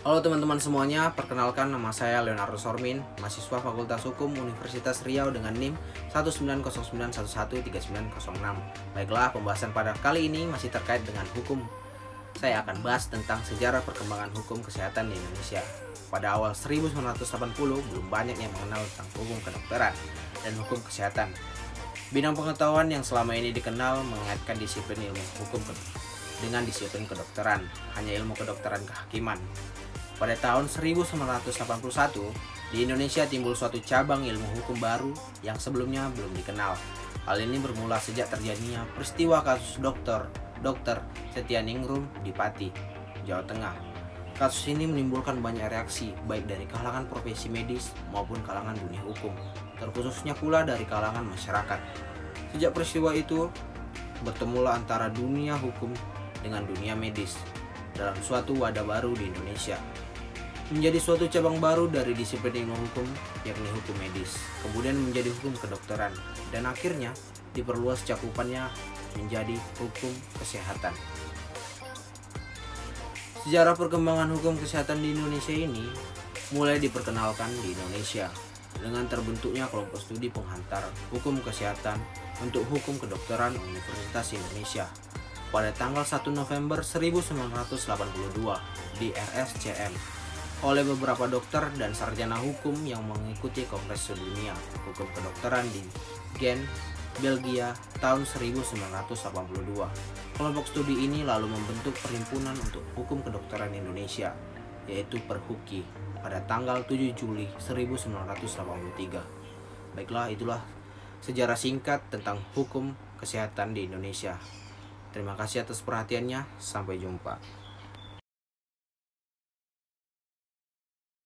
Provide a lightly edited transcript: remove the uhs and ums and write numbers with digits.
Halo teman-teman semuanya, perkenalkan nama saya Leonardo Sormin, mahasiswa Fakultas Hukum Universitas Riau dengan NIM 19091113906. Baiklah, pembahasan pada kali ini masih terkait dengan hukum. Saya akan bahas tentang sejarah perkembangan hukum kesehatan di Indonesia. Pada awal 1980, belum banyak yang mengenal tentang hukum kedokteran dan hukum kesehatan. Bidang pengetahuan yang selama ini dikenal mengaitkan disiplin ilmu hukum dengan disiplin kedokteran, hanya ilmu kedokteran kehakiman. Pada tahun 1981, di Indonesia timbul suatu cabang ilmu hukum baru yang sebelumnya belum dikenal. Hal ini bermula sejak terjadinya peristiwa kasus Dr. Setianingrum di Pati, Jawa Tengah. Kasus ini menimbulkan banyak reaksi, baik dari kalangan profesi medis maupun kalangan dunia hukum, terkhususnya pula dari kalangan masyarakat. Sejak peristiwa itu, bertemulah antara dunia hukum dengan dunia medis dalam suatu wadah baru di Indonesia, menjadi suatu cabang baru dari disiplin ilmu hukum, yakni hukum medis, kemudian menjadi hukum kedokteran, dan akhirnya diperluas cakupannya menjadi hukum kesehatan. Sejarah perkembangan hukum kesehatan di Indonesia ini mulai diperkenalkan di Indonesia dengan terbentuknya kelompok studi penghantar hukum kesehatan untuk hukum kedokteran Universitas Indonesia pada tanggal 1 November 1982 di RSCM oleh beberapa dokter dan sarjana hukum yang mengikuti Kongres Sedunia Hukum Kedokteran di Gent, Belgia tahun 1982. Kelompok studi ini lalu membentuk Perhimpunan untuk Hukum Kedokteran Indonesia, yaitu Perhuki, pada tanggal 7 Juli 1983. Baiklah, itulah sejarah singkat tentang hukum kesehatan di Indonesia. Terima kasih atas perhatiannya, sampai jumpa.